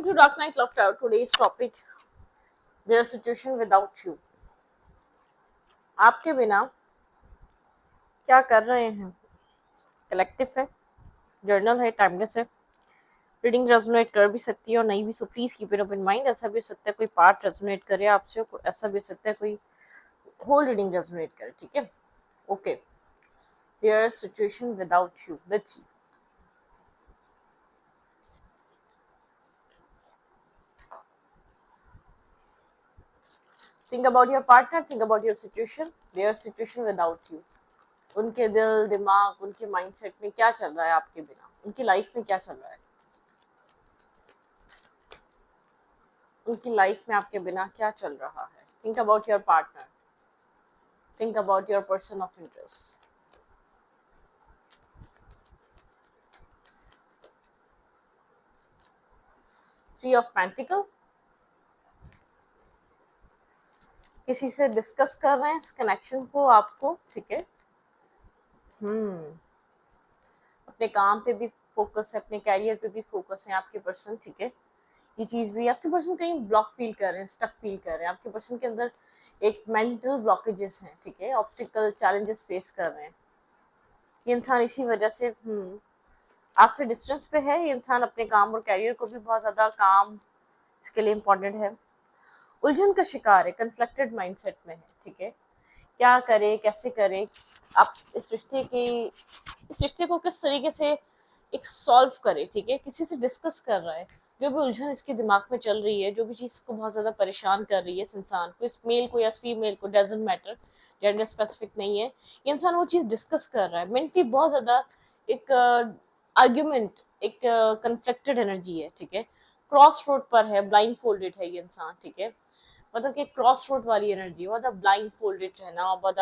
To Dark Knight Love Trial, today's topic, their situation without you. आपके बिना क्या कर रहे हैं? कलेक्टिव है, जर्नल है, टाइमलेस है, रीडिंग रेजोनेट कर भी सकती है और नहीं भी, so please keep it up in mind. ऐसा भी हो सकता है कोई पार्ट रेजोनेट करे आपसे, ऐसा भी हो सकता है कोई होल रीडिंग रेजोनेट करे, ठीक है? Okay, there situation without you, let's see. Think about your partner, think about your situation, there situation without you. उनके दिल दिमाग, उनके माइंडसेट में क्या चल रहा है आपके बिना, उनकी लाइफ में क्या चल रहा है, उनकी लाइफ में आपके बिना क्या चल रहा है। Think about your partner, think about your person of interest. Three of pentacle, किसी से डिस्कस कर रहे हैं इस कनेक्शन को आपको, ठीक है? अपने काम पे भी फोकस है, अपने कैरियर पे भी फोकस है आपके पर्सन, ठीक है? ये चीज भी आपके पर्सन कहीं ब्लॉक फील कर रहे हैं, स्टक फील कर रहे हैं, आपके पर्सन के अंदर एक मेंटल ब्लॉकेजेस हैं, ठीक है? ऑब्स्टिकल चैलेंजेस फेस कर रहे हैं ये इंसान, इसी वजह से आपसे डिस्टेंस पे है। ये इंसान अपने काम और कैरियर को भी बहुत ज्यादा काम इसके लिए इम्पोर्टेंट है। उलझन का शिकार है, कन्फ्लिक्टेड माइंडसेट में है, ठीक है? क्या करे, कैसे करे, आप इस रिश्ते को किस तरीके से एक सॉल्व करे, ठीक है? किसी से डिस्कस कर रहा है, जो भी उलझन इसके दिमाग में चल रही है, जो भी चीज को बहुत ज्यादा परेशान कर रही है इस इंसान को, इस मेल को या फीमेल को, डजेंट मैटर, जेंडर स्पेसिफिक नहीं है, ये इंसान वो चीज डिस्कस कर रहा है। मेंटली बहुत ज्यादा एक आर्ग्यूमेंट, एक कन्फ्लिक्टेड एनर्जी है, ठीक है? क्रॉस रोड पर है, ब्लाइंड फोल्डेड है ये इंसान, ठीक है? मतलब कि क्रॉस रोड वाली एनर्जी, मतलब ब्लाइंड फोल्डेड रहना, बहुत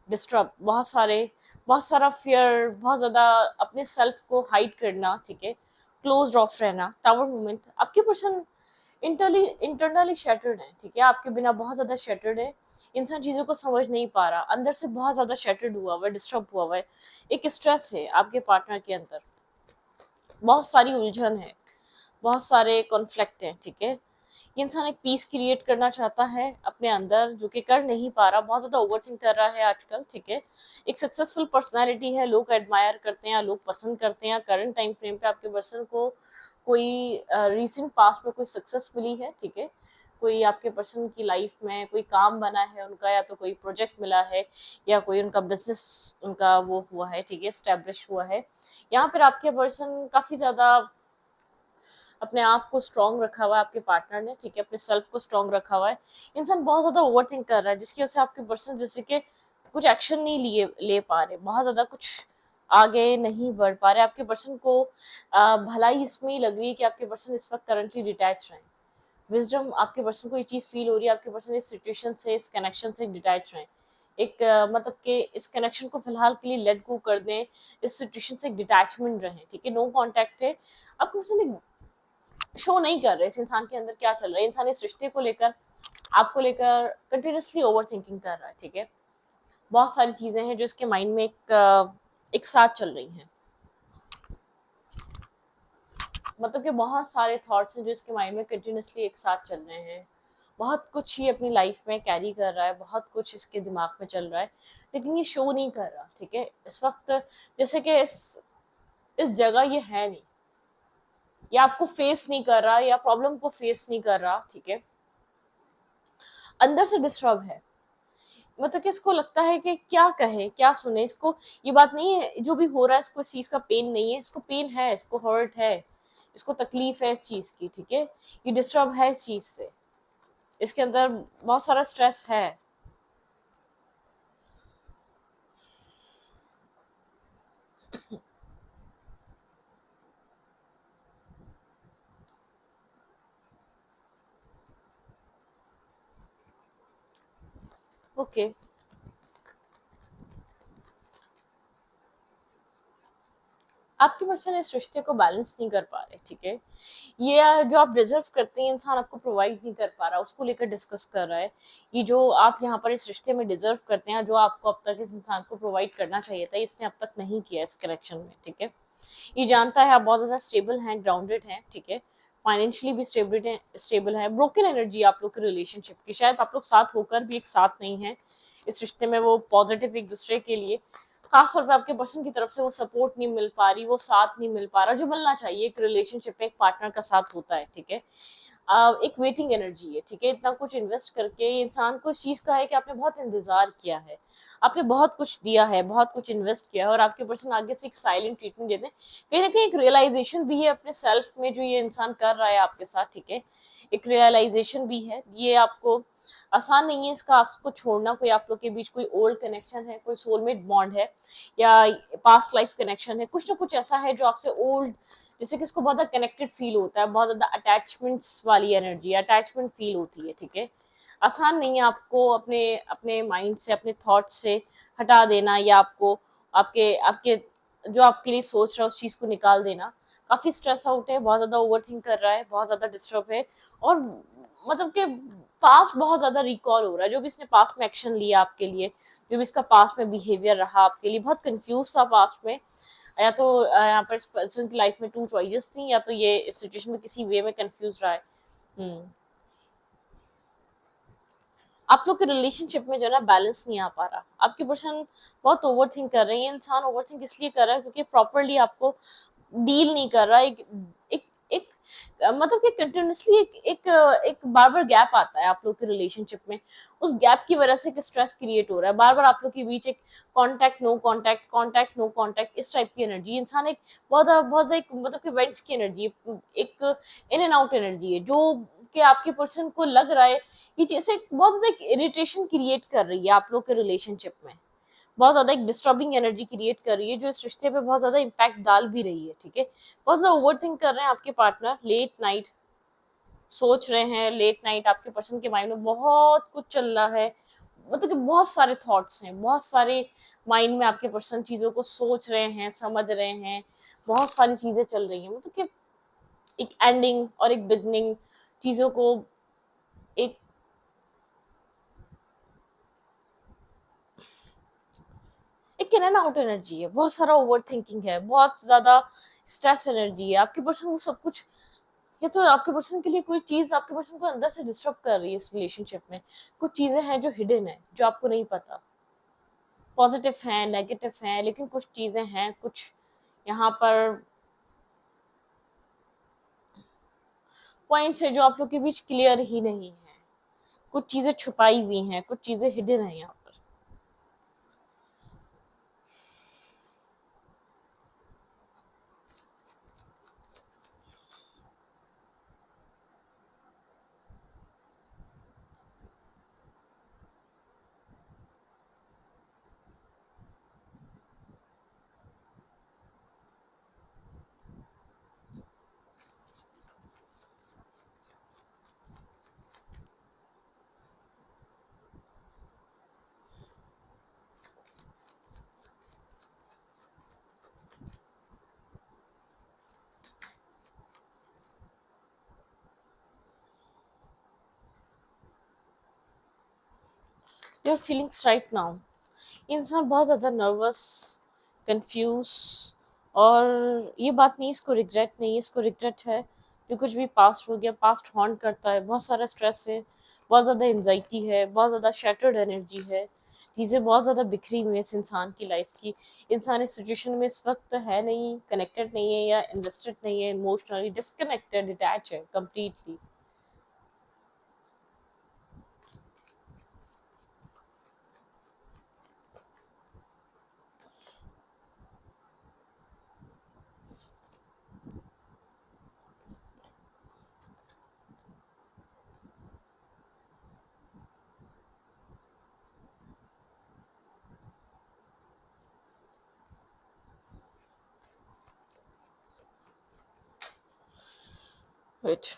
डिस्टर्ब, बहुत सारा फियर, बहुत ज्यादा अपने सेल्फ को हाइड करना, ठीक है? क्लोज ऑफ रहना, टावर मूवमेंट। आपके पर्सन इंटरनली शैटर्ड है, ठीक है? आपके बिना बहुत ज्यादा शैटर्ड है। इंसान चीजों को समझ नहीं पा रहा, अंदर से बहुत ज्यादा शैटर्ड हुआ हुआ है, डिस्टर्ब हुआ हुआ है। एक स्ट्रेस है आपके पार्टनर के अंदर, बहुत सारी उलझन है, बहुत सारे कॉन्फ्लिक्ट हैं, ठीक है? ये इंसान एक पीस क्रिएट करना चाहता है अपने अंदर, जो कि कर नहीं पा रहा, बहुत ज्यादा ओवरथिंक कर रहा है आजकल, ठीक है? एक सक्सेसफुल पर्सनालिटी है, लोग एडमायर करते हैं, लोग पसंद करते हैं। करंट टाइम फ्रेम पे आपके पर्सन को कोई रिसेंट पास्ट में कोई सक्सेस मिली है, ठीक है? कोई आपके पर्सन की लाइफ में कोई काम बना है उनका, या तो कोई प्रोजेक्ट मिला है, या कोई उनका बिजनेस, उनका वो हुआ है, ठीक है? स्टैब्लिश हुआ है। यहाँ पर आपके पर्सन काफी ज्यादा अपने आप को स्ट्रांग रखा हुआ है आपके पार्टनर ने, ठीक है? अपने सेल्फ को स्ट्रांग रखा हुआ है। इंसान बहुत ज्यादा ओवर थिंक कर रहा है, जिसकी वजह से आपके पर्सन जैसे कि कुछ एक्शन नहीं ले पा रहे, बहुत ज्यादा कुछ आगे नहीं बढ़ पा रहे। आपके पर्सन को भलाई इसमें ही लग रही है कि आपके पर्सन इस वक्त करंटली डिटैच रहे। विजडम, आपके पर्सन को ये चीज फील हो रही है आपके पर्सन इस सिचुएशन से, इस कनेक्शन से डिटैच रहे। एक मतलब कि इस कनेक्शन को फिलहाल के लिए लेट गो कर दें, इस सिचुएशन से डिटैचमेंट रहे, ठीक है? नो कांटेक्ट है। आपके पर्सन शो नहीं कर रहे इस इंसान के अंदर क्या चल रहा है। इंसान इस रिश्ते को लेकर, आपको लेकर कंटिन्यूसली ओवर थिंकिंग कर रहा है, ठीक है? बहुत सारी चीजें हैं जो इसके माइंड में एक साथ चल रही हैं, मतलब कि बहुत सारे थॉट्स हैं जो इसके माइंड में कंटिन्यूसली एक साथ चल रहे हैं। बहुत कुछ ही अपनी लाइफ में कैरी कर रहा है, बहुत कुछ इसके दिमाग में चल रहा है, लेकिन ये शो नहीं कर रहा, ठीक है? इस वक्त जैसे कि इस जगह ये है नहीं, या आपको फेस नहीं कर रहा, या प्रॉब्लम को फेस नहीं कर रहा, ठीक है? अंदर से डिस्टर्ब है, मतलब कि इसको लगता है कि क्या कहे, क्या सुने इसको। ये बात नहीं है जो भी हो रहा है, इसको इस चीज का पेन नहीं है, इसको पेन है, इसको हर्ट है, इसको तकलीफ है इस चीज की, ठीक है? ये डिस्टर्ब है इस चीज से, इसके अंदर बहुत सारा स्ट्रेस है। ओके, आपके पर्सन इस रिश्ते को बैलेंस नहीं कर पा रहे, ठीक है? ये जो आप डिजर्व करते हैं इंसान आपको प्रोवाइड नहीं कर पा रहा, उसको लेकर डिस्कस कर रहा है। ये जो आप यहाँ पर इस रिश्ते में डिजर्व करते हैं, जो आपको अब तक इस इंसान को प्रोवाइड करना चाहिए था, इसने अब तक नहीं किया इस कनेक्शन में, ठीक है? ये जानता है आप बहुत ज्यादा स्टेबल हैं, ग्राउंडेड हैं, ठीक है? फाइनेंशियली भी स्टेबल है। ब्रोकन एनर्जी आप लोग के रिलेशनशिप की, शायद आप लोग साथ होकर भी एक साथ नहीं है इस रिश्ते में, वो पॉजिटिव एक दूसरे के लिए, खासतौर पे आपके पर्सन की तरफ से वो सपोर्ट नहीं मिल पा रही, वो साथ नहीं मिल पा रहा जो मिलना चाहिए एक रिलेशनशिप में एक पार्टनर का साथ होता है, ठीक है। एक वेटिंग एनर्जी है, ठीक है। इतना कुछ इन्वेस्ट करके इंसान को इस चीज का है कि आपने बहुत इंतजार किया है, आपने बहुत कुछ दिया है, बहुत कुछ इन्वेस्ट किया है, और आपके पर्सन आगे से एक साइलेंट ट्रीटमेंट देते हैं। कहीं ना कहीं एक रियलाइजेशन भी है अपने सेल्फ में जो ये इंसान कर रहा है आपके साथ, ठीक है। एक रियलाइजेशन भी है, ये आपको आसान नहीं है इसका आपको छोड़ना। कोई आप लोग के बीच कोई ओल्ड कनेक्शन है, कोई सोलमेट बॉन्ड है, या पास्ट लाइफ कनेक्शन है, कुछ ना कुछ ऐसा है जो आपसे ओल्ड, जैसे कि इसको बहुत ज्यादा कनेक्टेड फील होता है, बहुत ज्यादा अटैचमेंट्स वाली एनर्जी, अटैचमेंट फील होती है, ठीक है। आसान नहीं है आपको अपने अपने माइंड से, अपने थॉट से हटा देना, या आपको आपके आपके जो आपके लिए सोच रहा है उस चीज को निकाल देना। काफी स्ट्रेस आउट है, बहुत ज्यादा ओवर थिंक कर रहा है, बहुत ज्यादा डिस्टर्ब है, और मतलब कि पास्ट बहुत ज्यादा रिकॉल हो रहा है, जो भी इसने पास्ट में एक्शन लिया आपके लिए, जो भी इसका पास्ट में बिहेवियर रहा आपके लिए, बहुत कंफ्यूज था पास्ट में। या तो यहाँ पर इस पर्सन की लाइफ में टू चॉइसेस थी, या तो ये इस सिचुएशन में किसी वे में कंफ्यूज रहा है। आप लोग के रिलेशनशिप में जो है ना बैलेंस नहीं आ पा रहा, आपकी पर्सन बहुत ओवर थिंक कर रही है। इंसान ओवर थिंक इसलिए कर रहा है क्योंकि प्रॉपरली आपको डील नहीं कर रहा। एक एक मतलब कि कंटिन्यूसली एक बार बार गैप आता है आप लोग के रिलेशनशिप में, उस गैप की वजह से एक स्ट्रेस क्रिएट हो रहा है, बार बार आप लोग के बीच एक contact no contact, contact no contact, इस टाइप की एनर्जी। इंसान एक बहुत एक मतलब कि वेंट्स की एनर्जी, एक इन एंड आउट एनर्जी है, जो कि आपके पर्सन को लग रहा है ये चीज एक बहुत ज्यादा इरिटेशन क्रिएट कर रही है आप लोग के रिलेशनशिप में, बहुत ज्यादा एक डिस्टर्बिंग एनर्जी क्रिएट कर रही है, जो इस रिश्ते पे बहुत ज्यादा इम्पैक्ट डाल भी रही है, ठीक है। बहुत ज्यादा ओवर थिंक कर रहे हैं आपके पार्टनर, लेट नाइट सोच रहे हैं, लेट नाइट आपके पर्सन के माइंड में बहुत कुछ चल रहा है, मतलब कि बहुत सारे थॉट्स हैं, बहुत सारे माइंड में आपके पर्सन चीजों को सोच रहे हैं, समझ रहे हैं, बहुत सारी चीजें चल रही हैं, मतलब कि एक एंडिंग और एक बिगनिंग, चीजों को एक एक इन एंड आउट एनर्जी है, बहुत सारा ओवर थिंकिंग है, बहुत ज्यादा स्ट्रेस एनर्जी है। आपके पर्सन वो सब कुछ, ये तो आपके पर्सन के लिए कोई चीज आपके पर्सन को अंदर से डिस्टर्ब कर रही है इस रिलेशनशिप में। कुछ चीजें हैं जो हिडन है, जो आपको नहीं पता, पॉजिटिव है, नेगेटिव है, लेकिन कुछ चीजें हैं, कुछ यहाँ पर पॉइंट्स है जो आप लोग के बीच क्लियर ही नहीं है, कुछ चीजें छुपाई हुई हैं, कुछ चीजें हिडन है यहाँ पर। योर फीलिंग्स राइट नाउ, इंसान बहुत ज़्यादा नर्वस, कंफ्यूज, और ये बात नहीं, इसको रिग्रेट नहीं है, इसको रिग्रेट है जो कुछ भी पास्ट हो गया, पास्ट हॉन्ट करता है, बहुत सारा स्ट्रेस है, बहुत ज़्यादा एंजाइटी है, बहुत ज़्यादा शैटर्ड एनर्जी है, चीज़ें बहुत ज़्यादा बिखरी हुई है इस इंसान की लाइफ की। इंसान इस सिचुएशन में इस वक्त है नहीं, कनेक्टेड नहीं है, या इन्वेस्टेड नहीं है, इमोशनली डिस्कनेक्टेड, डिटैच है completely. Wait.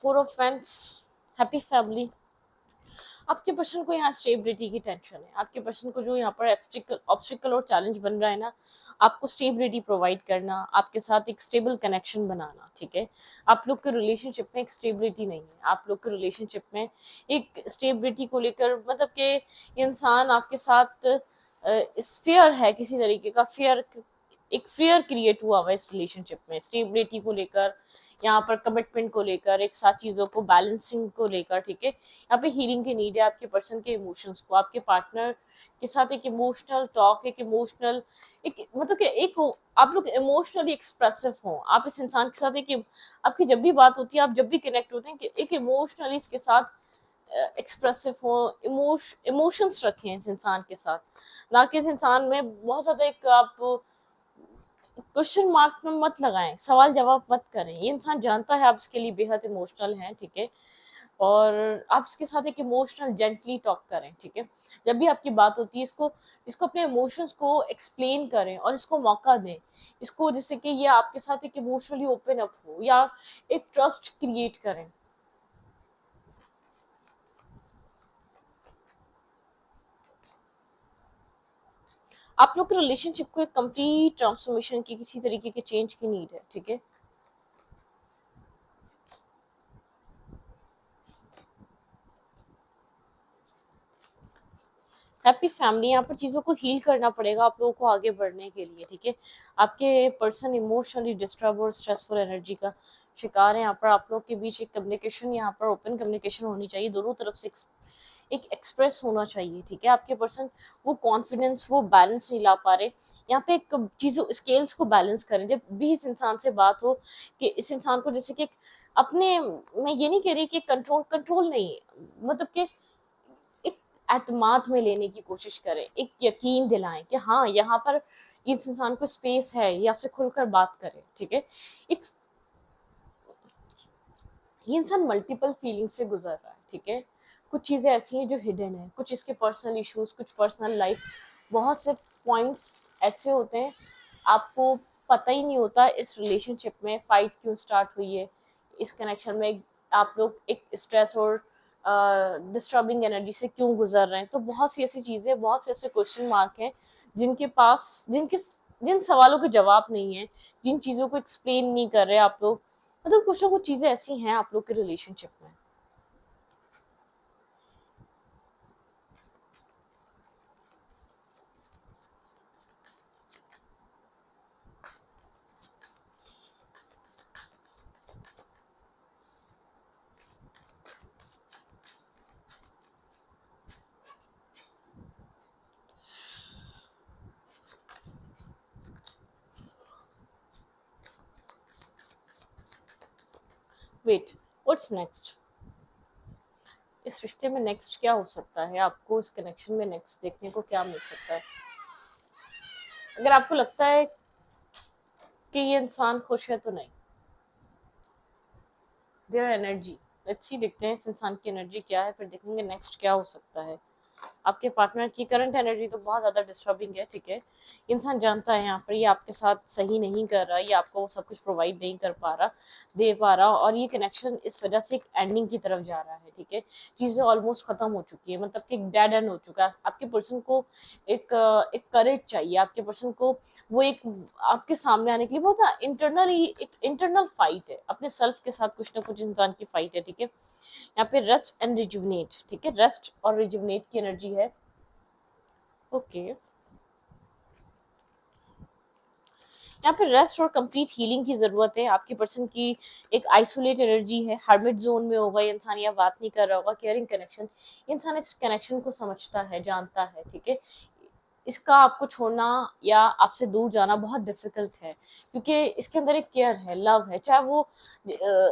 4 of Wands, happy family, आपके पर्सन को यहाँ स्टेबिलिटी की टेंशन है, आपके पर्सन को जो यहाँ पर ऑब्स्टिकल और चैलेंज बन रहा है ना, आपको स्टेबिलिटी प्रोवाइड करना, आपके साथ एक स्टेबल कनेक्शन बनाना, ठीक है। आप लोग के रिलेशनशिप में एक स्टेबिलिटी नहीं है, आप लोग के रिलेशनशिप में एक स्टेबिलिटी को लेकर मतलब कि इंसान आपके साथ फेयर है, किसी तरीके का फेयर, एक फेयर क्रिएट हुआ हुआ है इस रिलेशनशिप में, स्टेबिलिटी को लेकर, यहाँ पर कमिटमेंट को लेकर, एक साथ चीजों को बैलेंसिंग को लेकर, ठीक है। यहाँ पे हीलिंग की नीड है आपके पर्सन के इमोशंस को, आपके पार्टनर के साथ एक इमोशनल टॉक, एक इमोशनल एक मतलब कि एक आप लोग इमोशनली एक्सप्रेसिव हो, आप इस इंसान के साथ एक आपकी जब भी बात होती है, आप जब भी कनेक्ट होते हैं कि एक इमोशनली इसके साथ एक्सप्रेसिव हो, इमोशंस रखें इस इंसान के साथ, ना कि इस इंसान में बहुत ज्यादा एक आप क्वेश्चन मार्क में मत लगाएं, सवाल जवाब मत करें। ये इंसान जानता है आप इसके लिए बेहद इमोशनल हैं, ठीक है, और आप इसके साथ एक इमोशनल जेंटली टॉक करें, ठीक है। जब भी आपकी बात होती है, इसको इसको अपने इमोशंस को एक्सप्लेन करें और इसको मौका दें, इसको जिससे कि ये आपके साथ एक इमोशनली ओपन अप हो या एक ट्रस्ट क्रिएट करें। आप लोग के रिलेशनशिप को एक कंप्लीट ट्रांसफॉर्मेशन की, किसी तरीके के चेंज की नीड है, ठीक है। हैप्पी फैमिली, यहाँ पर चीज़ों को हील करना पड़ेगा आप लोगों को आगे बढ़ने के लिए, ठीक है। आपके पर्सन इमोशनली डिस्टर्ब और स्ट्रेसफुल एनर्जी का शिकार है। यहाँ पर आप लोग के बीच एक कम्युनिकेशन, यहाँ पर ओपन कम्युनिकेशन होनी चाहिए, दोनों तरफ से एक एक्सप्रेस होना चाहिए, ठीक है। आपके पर्सन वो कॉन्फिडेंस, वो बैलेंस नहीं ला पा रहे, यहाँ पे एक चीज़ों स्केल्स को बैलेंस करें। जब भी इस इंसान से बात हो कि इस इंसान को जैसे कि अपने, मैं ये नहीं कह रही कि कंट्रोल कंट्रोल नहीं, मतलब कि एक एतमाद में लेने की कोशिश करें, एक यकीन दिलाएं कि हाँ यहाँ पर इस इंसान को स्पेस है, ये आपसे खुलकर बात करे, ठीक है। एक ये इंसान मल्टीपल फीलिंग से गुजर रहा है, ठीक है। कुछ चीज़ें ऐसी हैं जो हिडन है, कुछ इसके पर्सनल इश्यूज, कुछ पर्सनल लाइफ, बहुत से पॉइंट्स ऐसे होते हैं आपको पता ही नहीं होता इस रिलेशनशिप में फाइट क्यों स्टार्ट हुई है, इस कनेक्शन में आप लोग एक स्ट्रेस और डिस्टर्बिंग एनर्जी से क्यों गुजर रहे हैं। तो बहुत सी ऐसी चीज़ें, बहुत से ऐसे क्वेश्चन मार्क हैं जिनके पास, जिन सवालों के जवाब नहीं है, जिन चीज़ों को एक्सप्लेन नहीं कर रहे आप लोग, मतलब कुछ ना कुछ चीजें ऐसी हैं आप लोग के रिलेशनशिप में। Wait, what's next? इस रिश्ते में नेक्स्ट क्या हो सकता है? आपको इस कनेक्शन में नेक्स्ट देखने को क्या मिल सकता है? अगर आपको लगता है कि ये इंसान खुश है तो नहीं, देयर एनर्जी, अच्छी देखते हैं इस इंसान की एनर्जी क्या है, फिर देखेंगे नेक्स्ट क्या हो सकता है। आपके पार्टनर की करंट एनर्जी तो बहुत ज़्यादा डिस्टर्बिंग है, ठीक है। इंसान जानता है यहाँ पर ये आपके साथ सही नहीं कर रहा, ये आपको वो सब कुछ प्रोवाइड नहीं कर पा रहा, दे पा रहा, और ये कनेक्शन इस वजह से एक एंडिंग की तरफ जा रहा है, ठीक है। चीज़ें ऑलमोस्ट खत्म हो चुकी है, मतलब कि एक डेड एंड हो चुका है। आपके पर्सन को एक करेज चाहिए, आपके पर्सन को वो एक आपके सामने आने के लिए बहुत इंटरनली एक इंटरनल फाइट है, अपने सेल्फ के साथ कुछ ना कुछ इंसान की फाइट है, ठीक है। यहाँ पे रेस्ट एंड रिजुवनेट, ठीक है, रेस्ट और रिजुवनेट की एनर्जी है, ओके। यहाँ पे रेस्ट और कंप्लीट हीलिंग की जरूरत है। आपकी पर्सन की एक आइसोलेट एनर्जी है, हार्मिट जोन में होगा, ये इंसान यहाँ बात नहीं कर रहा होगा, केयरिंग कनेक्शन, इंसान इस कनेक्शन को समझता है, जानता है, ठीक है। इसका आपको छोड़ना या आपसे दूर जाना बहुत डिफिकल्ट है, क्योंकि इसके अंदर एक केयर है, लव है, चाहे वो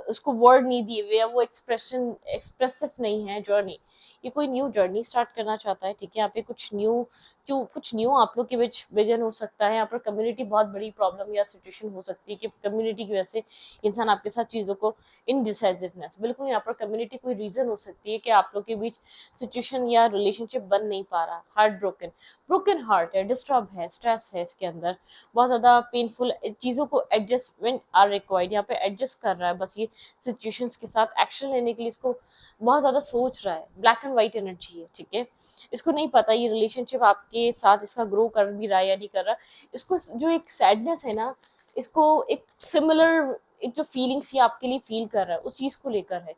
उसको वर्ड नहीं दिए हुए या वो एक्सप्रेसिव नहीं है जर्नी। ये कोई न्यू जर्नी स्टार्ट करना चाहता है, ठीक है। यहाँ पे कुछ न्यू आप लोग के बीच बिगन हो सकता है। यहाँ पर कम्युनिटी बहुत बड़ी प्रॉब्लम या सिचुएशन हो सकती है कि कम्युनिटी की वजह से इंसान आपके साथ चीज़ों को इनडिसाइसिवनेस, बिल्कुल यहाँ पर कम्युनिटी कोई रीजन हो सकती है कि आप लोग के बीच सिचुएशन या रिलेशनशिप बन नहीं पा रहा, हार्ट ब्रोकन, ब्रोकन हार्ट है, डिस्टर्ब है, स्ट्रेस है, इसके अंदर बहुत ज़्यादा पेनफुल चीज़ों को एडजस्टमेंट आर रिक्वायर्ड, यहाँ पे एडजस्ट कर रहा है बस ये सिचुएशंस के साथ एक्शन लेने के लिए, इसको बहुत ज़्यादा सोच रहा है, black and and white energy है, ठीक है। इसको नहीं पता ये रिलेशनशिप आपके साथ इसका ग्रो कर भी रहा है या नहीं कर रहा। इसको जो एक सैडनेस है ना, इसको एक सिमिलर एक जो फीलिंग्स ये आपके लिए फील कर रहा है उस चीज को लेकर है।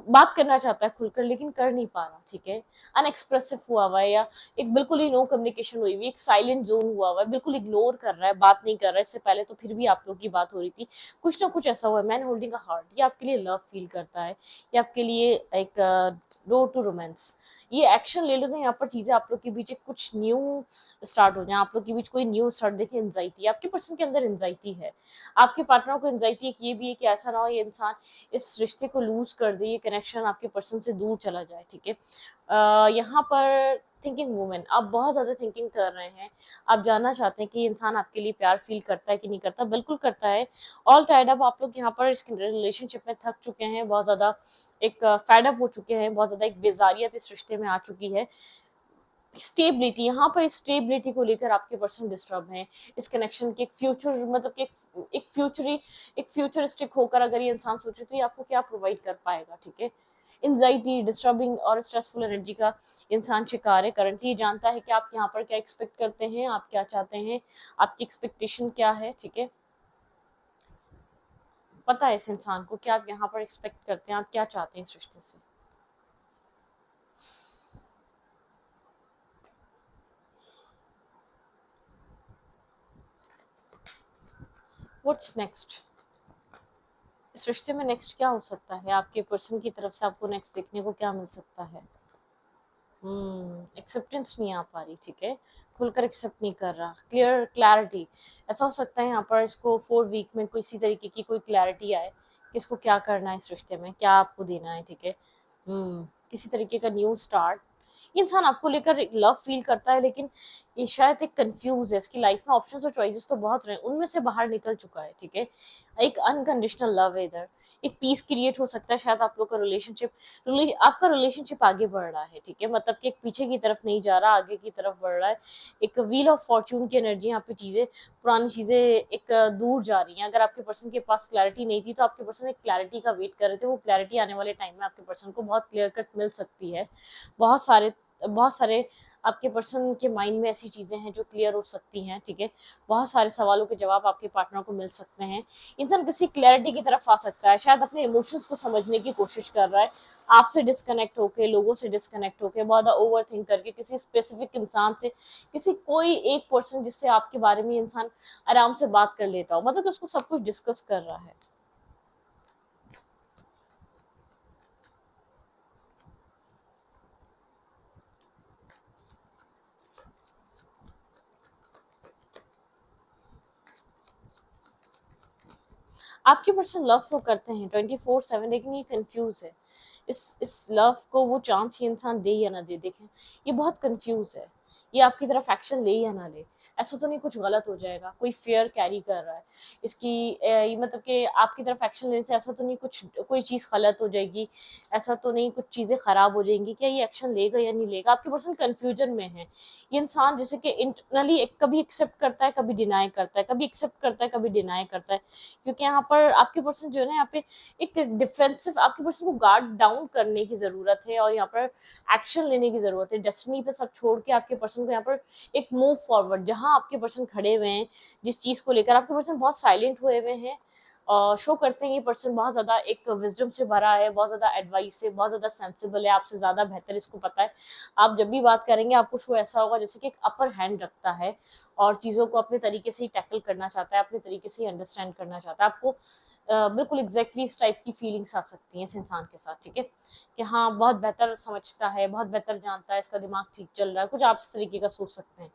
बात करना चाहता है खुलकर लेकिन कर नहीं पा रहा, ठीक है। अनएक्सप्रेसिव हुआ है, या एक बिल्कुल ही नो कम्युनिकेशन हुई हुई, एक साइलेंट जोन हुआ है, बिल्कुल इग्नोर कर रहा है, बात नहीं कर रहा है। इससे पहले तो फिर भी आप लोग की बात हो रही थी, कुछ ना कुछ ऐसा हुआ है। मैन होल्डिंग अ हार्ट, ये आपके लिए लव फील करता है, ये आपके लिए एक रोड टू रोमांस। ये एक्शन ले लो तो यहाँ पर चीजें आप लोग के बीच एक कुछ न्यू स्टार्ट हो जाए, आप लोग के बीच कोई न्यू स्टार्ट। देखिए एंजाइटी, आपके पर्सन के अंदर एंजाइटी है, आपके पार्टनर को एंजाइटी ये भी है कि ऐसा ना हो ये इंसान इस रिश्ते को लूज कर दे, ये कनेक्शन आपके पर्सन से दूर चला जाए, ठीक है। यहाँ पर थिंकिंग वुमेन, आप बहुत ज्यादा थिंकिंग कर रहे हैं, आप जानना चाहते हैं कि इंसान आपके लिए प्यार फील करता है कि नहीं करता। बिल्कुल करता है। ऑल टाइड अप, आप लोग यहाँ पर इस रिलेशनशिप में थक चुके हैं, बहुत ज्यादा एक फेड अप हो चुके हैं, बहुत ज्यादा एक बेजारियत इस रिश्ते में आ चुकी है। स्टेबिलिटी, यहाँ पर स्टेबिलिटी को लेकर आपके पर्सन डिस्टर्ब हैं। इस कनेक्शन के एक फ्यूचर मतलब कि एक फ्यूचरिस्टिक होकर अगर ये इंसान सोचे तो ये आपको क्या प्रोवाइड कर पाएगा, ठीक है। एंजाइटी, डिस्टर्बिंग और स्ट्रेसफुल एनर्जी का इंसान शिकार है करंटली। जानता है कि आप यहाँ पर क्या एक्सपेक्ट करते हैं, आप क्या चाहते हैं, आपकी एक्सपेक्टेशन क्या है, ठीक है। पता है इस इंसान को कि आप यहाँ पर एक्सपेक्ट करते हैं, आप क्या चाहते हैं इस रिश्ते से। व्हाट्स नेक्स्ट, इस रिश्ते में नेक्स्ट क्या हो सकता है, आपके पर्सन की तरफ से आपको नेक्स्ट देखने को क्या मिल सकता है। एक्सेप्टेंस नहीं आ पा रही, ठीक है। खुलकर एक्सेप्ट नहीं कर रहा, क्लैरिटी। ऐसा हो सकता है यहाँ पर इसको 4 वीक में किसी तरीके की कोई क्लैरिटी आए कि इसको क्या करना है, इस रिश्ते में क्या आपको देना है, ठीक है। किसी तरीके का न्यू स्टार्ट। इंसान आपको लेकर एक लव फील करता है, लेकिन ये शायद एक कंफ्यूज है। इसकी लाइफ में ऑप्शंस और चॉइसेस तो बहुत रहे, उनमें से बाहर निकल चुका है, ठीक है। एक अनकंडीशनल लव है इधर, एक पीस क्रिएट हो सकता है। शायद आप लोग का आपका रिलेशनशिप आगे बढ़ रहा है, ठीक है। मतलब कि एक पीछे की तरफ नहीं जा रहा, आगे की तरफ बढ़ रहा है। एक व्हील ऑफ फॉर्च्यून की एनर्जी, यहाँ पे चीजें, पुरानी चीजें एक दूर जा रही हैं। अगर आपके पर्सन के पास क्लैरिटी नहीं थी तो आपके पर्सन एक क्लैरिटी का वेट कर रहे थे, वो क्लैरिटी आने वाले टाइम में आपके पर्सन को बहुत क्लियर कट मिल सकती है। बहुत सारे आपके पर्सन के माइंड में ऐसी चीजें हैं जो क्लियर हो सकती हैं, ठीक है। बहुत सारे सवालों के जवाब आपके पार्टनर को मिल सकते हैं। इंसान किसी क्लैरिटी की तरफ आ सकता है, शायद अपने इमोशंस को समझने की कोशिश कर रहा है, आपसे डिस्कनेक्ट होके, लोगों से डिस्कनेक्ट होके, बहुत ओवर थिंक करके, किसी स्पेसिफिक इंसान से, किसी कोई एक पर्सन जिससे आपके बारे में इंसान आराम से बात कर लेता हो, मतलब कि उसको सब कुछ डिस्कस कर रहा है। आपके पर्सन लव तो करते हैं 24/7, लेकिन ये कंफ्यूज है। इस लव को वो चांस ये इंसान दे या ना दे, देखें ये बहुत कंफ्यूज है। ये आपकी तरफ एक्शन ले या ना ले, ऐसा तो नहीं कुछ गलत हो जाएगा, कोई फेयर कैरी कर रहा है इसकी ये मतलब कि आपकी तरफ एक्शन लेने से ऐसा तो नहीं कुछ कोई चीज़ गलत हो जाएगी, ऐसा तो नहीं कुछ चीज़ें खराब हो जाएंगी। क्या ये एक्शन लेगा या नहीं लेगा, आपके पर्सन कंफ्यूजन में है। ये इंसान जैसे कि इंटरनली कभी एक्सेप्ट करता है, कभी डिनाई करता है, कभी एक्सेप्ट करता है, कभी डिनाई करता है। क्योंकि यहाँ पर आपके पर्सन जो है ना, यहाँ पे एक डिफेंसिव, आपके पर्सन को गार्ड डाउन करने की जरूरत है और यहाँ पर एक्शन लेने की जरूरत है। डेस्टिनी पे सब छोड़ के आपके पर्सन को यहाँ पर एक मूव फॉरवर्ड, जहाँ आपके पर्सन खड़े हुए हैं जिस चीज को लेकर, आपके पर्सन बहुत साइलेंट हुए हुए हैं, शो करते हैं ये पर्सन बहुत ज्यादा एक विजडम से भरा है, बहुत ज्यादा एडवाइस से, बहुत ज्यादा सेंसिबल है, आपसे ज्यादा बेहतर इसको पता है। आप जब भी बात करेंगे आपको शो ऐसा होगा जैसे कि एक अपर हैंड रखता है और चीजों को अपने तरीके से ही टैकल करना चाहता है, अपने तरीके से ही अंडरस्टैंड करना चाहता है। आपको बिल्कुल एग्जैक्टली इस टाइप की फीलिंग्स आ सकती हैं इस इंसान के साथ, ठीक है। कि हाँ बहुत बेहतर समझता है, बहुत बेहतर जानता है, इसका दिमाग ठीक चल रहा है, कुछ आप इस तरीके का सोच सकते हैं।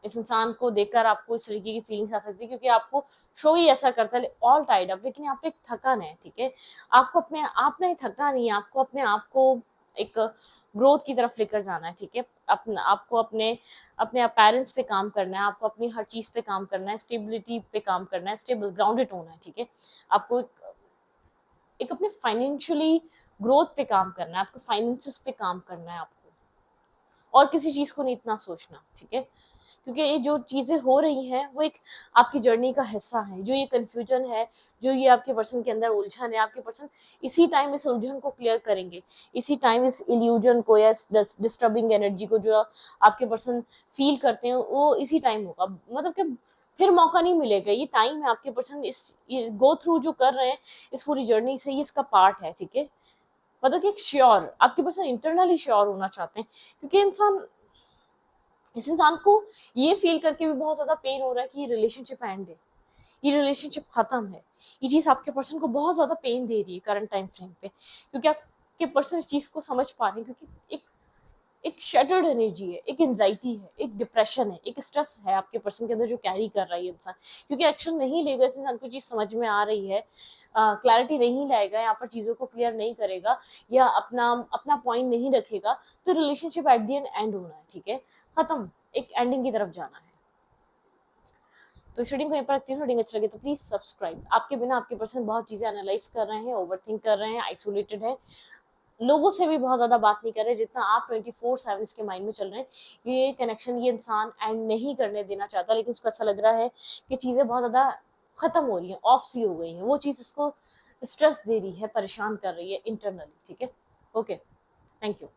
इस इंसान को देखकर आपको इस तरीके की फीलिंग्स आ सकती है क्योंकि आपको शो ही ऐसा करता है ऑल टाइड अप, लेकिन यहाँ पे एक थकन है, ठीक है। आपको अपने आप नहीं थकना नहीं है, आपको अपने आप को एक ग्रोथ की तरफ लेकर जाना है, ठीक है। अपना आपको अपने अपने अपेरेंस पे काम करना है, आपको अपनी हर चीज पे काम करना है, स्टेबिलिटी पे काम करना है, स्टेबल ग्राउंडेड होना है, ठीक है। आपको एक अपने फाइनेंशियली ग्रोथ पे काम करना है, आपको फाइनेंसिस पे काम करना है आपको, और किसी चीज को नहीं इतना सोचना, ठीक है। क्योंकि ये जो चीज़ें हो रही हैं वो एक आपकी जर्नी का हिस्सा है। जो ये कन्फ्यूजन है, जो ये आपके पर्सन के अंदर उलझन है, आपके पर्सन इसी टाइम इस उलझन को क्लियर करेंगे, इसी टाइम इस इल्यूजन को या डिस्टर्बिंग एनर्जी को जो आपके पर्सन फील करते हैं वो इसी टाइम होगा। मतलब कि फिर मौका नहीं मिलेगा, ये टाइम है। आपके पर्सन इस गो थ्रू जो कर रहे हैं इस पूरी जर्नी से, ये इसका पार्ट है, ठीक है। मतलब कि एक श्योर, आपके पर्सन इंटरनली श्योर होना चाहते हैं, क्योंकि इस इंसान को ये फील करके भी बहुत ज्यादा पेन हो रहा है कि ये रिलेशनशिप एंड है, ये रिलेशनशिप खत्म है। ये चीज आपके पर्सन को बहुत ज्यादा पेन दे रही है करंट टाइम फ्रेम पे, क्योंकि आपके पर्सन इस चीज को समझ पा रहे हैं, क्योंकि एक शटर्ड एनर्जी है, एक एंजाइटी है, एक डिप्रेशन है, एक स्ट्रेस है आपके पर्सन के अंदर जो कैरी कर रहा है इंसान, क्योंकि एक्शन नहीं लेगा इस इंसान को चीज समझ में आ रही है, क्लैरिटी नहीं लाएगा, यहाँ पर चीजों को क्लियर नहीं करेगा या अपना अपना पॉइंट नहीं रखेगा, तो रिलेशनशिप एट दी एंड होना है, ठीक है, खत्म, एक एंडिंग की तरफ जाना है। तो इस रीडिंग को यहाँ पर रखती हूँ। रीडिंग अच्छा लगे तो प्लीज सब्सक्राइब। आपके बिना आपके पर्सन बहुत चीजें एनालाइज कर रहे हैं, ओवरथिंक कर रहे हैं, आइसोलेटेड है, लोगों से भी बहुत ज्यादा बात नहीं कर रहे जितना आप 24/7 इसके माइंड में चल रहे हैं। ये कनेक्शन ये इंसान एंड नहीं करने देना चाहता, लेकिन उसको ऐसा लग रहा है कि चीजें बहुत ज्यादा खत्म हो रही हैं, ऑफ सी हो गई हैं, वो चीज इसको स्ट्रेस दे रही है, परेशान कर रही है इंटरनली, ठीक है। Okay, thank you.